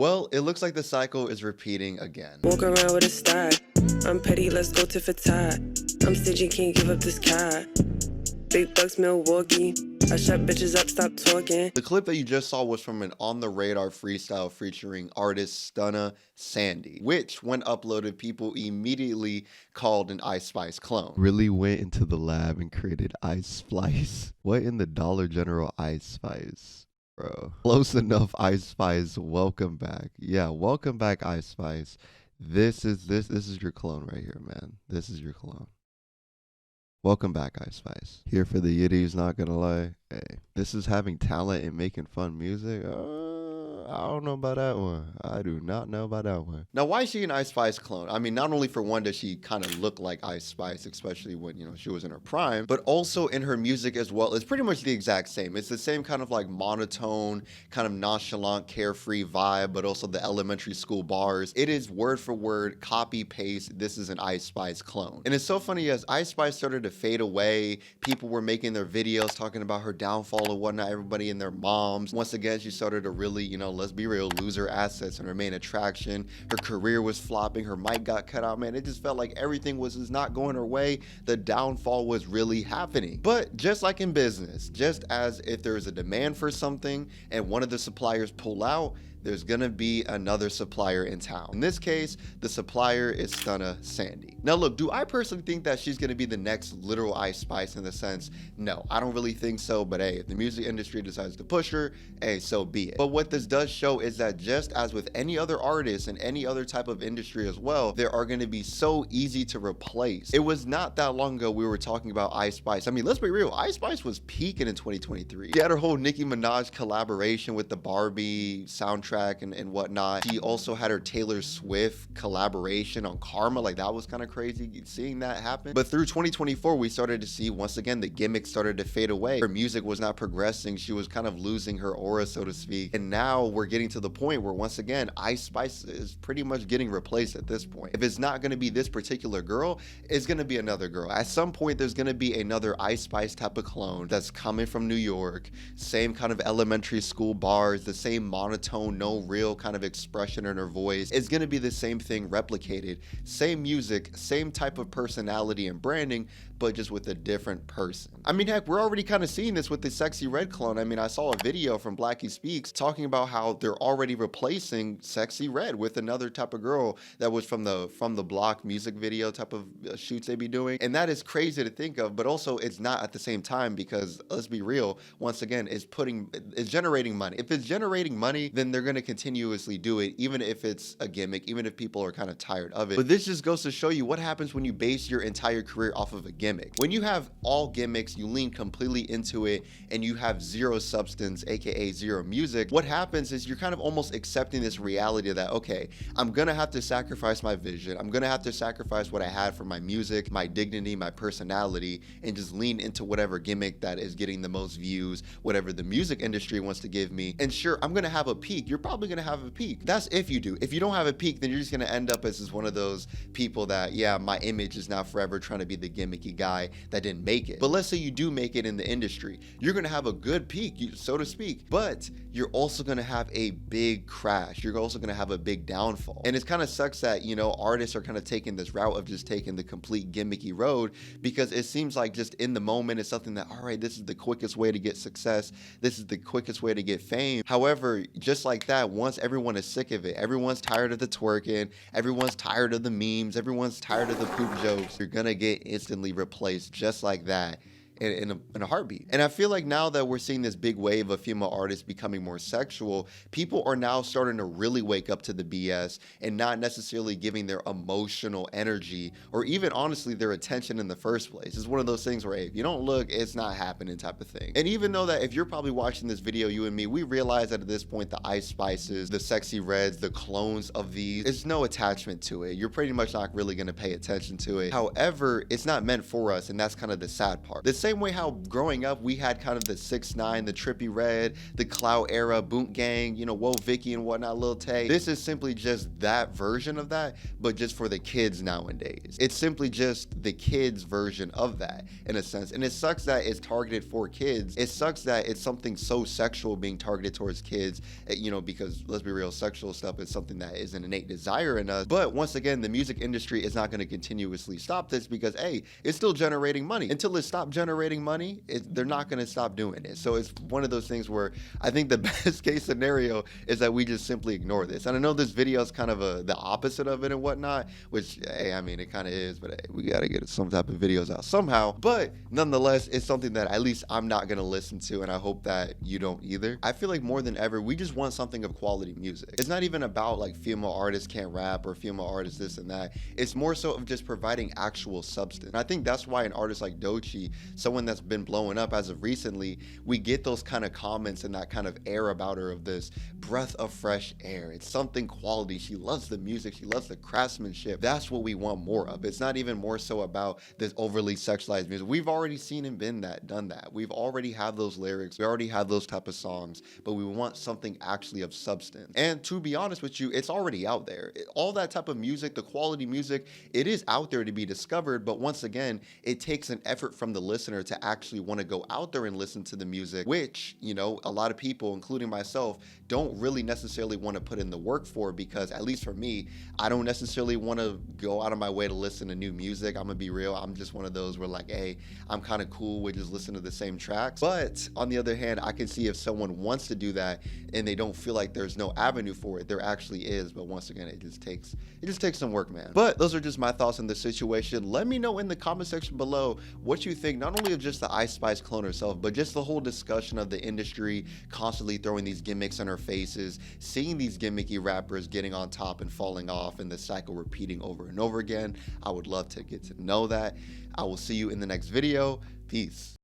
Well, it looks like the cycle is repeating again. Walk around with a star. I'm petty, let's go tit for tat. I'm stingy, can't give up this cat. Big bucks, Milwaukee. I shut bitches up, stop talking. The clip that you just saw was from an On the Radar freestyle featuring artist Stunna Sandy, which, when uploaded, people immediately called an Ice Spice clone. Really went into the lab and created Ice Spice. What in the Dollar General Ice Spice? Bro. Close enough, Ice Spice. Welcome back. Yeah, welcome back, Ice Spice. This is your clone right here, man. This is your clone. Welcome back, Ice Spice. Here for the Yiddies, not gonna lie. Hey, this is having talent and making fun music. I don't know about that one. I do not know about that one. Now, why is she an Ice Spice clone? I mean, not only for one does she kind of look like Ice Spice, especially when, you know, she was in her prime, but also in her music as well. It's pretty much the exact same. It's the same kind of like monotone, kind of nonchalant, carefree vibe, but also the elementary school bars. It is word for word, copy paste. This is an Ice Spice clone. And it's so funny, as Ice Spice started to fade away, people were making their videos talking about her downfall and whatnot, everybody and their moms. Once again, she started to really, you know, let's be real, lose her assets and her main attraction. Her career was flopping, her mic got cut out, man. It just felt like everything was just not going her way. The downfall was really happening. But just like in business, just as if there is a demand for something and one of the suppliers pull out, there's gonna be another supplier in town. In this case, the supplier is Stunna Sandy. Now look, do I personally think that she's gonna be the next literal Ice Spice in the sense? No, I don't really think so, but hey, if the music industry decides to push her, hey, so be it. But what this does show is that just as with any other artist and any other type of industry as well, there are gonna be so easy to replace. It was not that long ago we were talking about Ice Spice. I mean, let's be real, Ice Spice was peaking in 2023. She had her whole Nicki Minaj collaboration with the Barbie soundtrack and whatnot. She also had her Taylor Swift collaboration on Karma. Like, that was kind of crazy seeing that happen. But through 2024, we started to see, once again, the gimmick started to fade away. Her music was not progressing. She was kind of losing her aura, so to speak. And now we're getting to the point where, once again, Ice Spice is pretty much getting replaced at this point. If it's not going to be this particular girl, it's going to be another girl. At some point, there's going to be another Ice Spice type of clone that's coming from New York. Same kind of elementary school bars, the same monotone, no real kind of expression in her voice. It's gonna be the same thing replicated. Same music, same type of personality and branding, but just with a different person. I mean, heck, we're already kind of seeing this with the Sexy Red clone. I mean, I saw a video from Blackie Speaks talking about how they're already replacing Sexy Red with another type of girl that was from the Block music video type of shoots they be doing. And that is crazy to think of, but also it's not at the same time, because let's be real, once again, it's generating money. If it's generating money, then they're gonna continuously do it, even if it's a gimmick, even if people are kind of tired of it. But this just goes to show you what happens when you base your entire career off of a gimmick. When you have all gimmicks, you lean completely into it, and you have zero substance, aka zero music, what happens is you're kind of almost accepting this reality that, okay, I'm gonna have to sacrifice my vision, I'm gonna have to sacrifice what I had for my music, my dignity, my personality, and just lean into whatever gimmick that is getting the most views, whatever the music industry wants to give me. And sure, I'm gonna have a peak. You're probably gonna have a peak. That's if you do. If you don't have a peak, then you're just gonna end up as one of those people that, yeah, my image is now forever trying to be the gimmicky guy that didn't make it. But let's say you do make it in the industry, you're gonna have a good peak, so to speak, but you're also gonna have a big crash. You're also gonna have a big downfall. And it kind of sucks that, you know, artists are kind of taking this route of just taking the complete gimmicky road, because it seems like just in the moment it's something that, all right, this is the quickest way to get success, this is the quickest way to get fame. However, just like that, once everyone is sick of it, everyone's tired of the twerking, everyone's tired of the memes, everyone's tired of the poop jokes, you're gonna get instantly replaced just like that. In a heartbeat. And I feel like now that we're seeing this big wave of female artists becoming more sexual, people are now starting to really wake up to the BS and not necessarily giving their emotional energy or even honestly their attention in the first place. It's one of those things where, hey, if you don't look, it's not happening type of thing. And even though that if you're probably watching this video, you and me, we realize that at this point, the Ice Spices, the Sexy Reds, the clones of these, there's no attachment to it. You're pretty much not really gonna pay attention to it. However, it's not meant for us, and that's kind of the sad part. The same same way how growing up we had kind of the 6ix9ine, the Trippie Redd, the Clout era, Boot Gang, you know, Whoa Vicky and whatnot, Lil Tay. This is simply just that version of that, but just for the kids nowadays. It's simply just the kids version of that in a sense. And it sucks that it's targeted for kids. It sucks that it's something so sexual being targeted towards kids, you know, because let's be real, sexual stuff is something that is an innate desire in us. But once again, the music industry is not going to continuously stop this because, hey, it's still generating money. Until it stops generating money, they're not going to stop doing it. So it's one of those things where I think the best case scenario is that we just simply ignore this. And I know this video is kind of the opposite of it and whatnot, which, hey, I mean, it kind of is, but hey, we got to get some type of videos out somehow. But nonetheless, it's something that at least I'm not going to listen to, and I hope that you don't either. I feel like more than ever, we just want something of quality music. It's not even about like female artists can't rap or female artists this and that. It's more so of just providing actual substance. And I think that's why an artist like Doechii, someone that's been blowing up as of recently, we get those kind of comments and that kind of air about her of this breath of fresh air. It's something quality. She loves the music. She loves the craftsmanship. That's what we want more of. It's not even more so about this overly sexualized music. We've already seen and done that. We've already have those lyrics. We already have those type of songs, but we want something actually of substance. And to be honest with you, it's already out there. All that type of music, the quality music, it is out there to be discovered. But once again, it takes an effort from the listener to actually want to go out there and listen to the music, which, you know, a lot of people, including myself, don't really necessarily want to put in the work for, because at least for me, I don't necessarily want to go out of my way to listen to new music. I'm gonna be real. I'm just one of those where like, hey, I'm kind of cool with just listening to the same tracks. But on the other hand, I can see if someone wants to do that and they don't feel like there's no avenue for it, there actually is. But once again, it just takes some work, man. But those are just my thoughts on this situation. Let me know in the comment section below what you think, not only of just the Ice Spice clone herself, but just the whole discussion of the industry constantly throwing these gimmicks in our faces, seeing these gimmicky rappers getting on top and falling off, and the cycle repeating over and over again. I would love to get to know that. I will see you in the next video. Peace.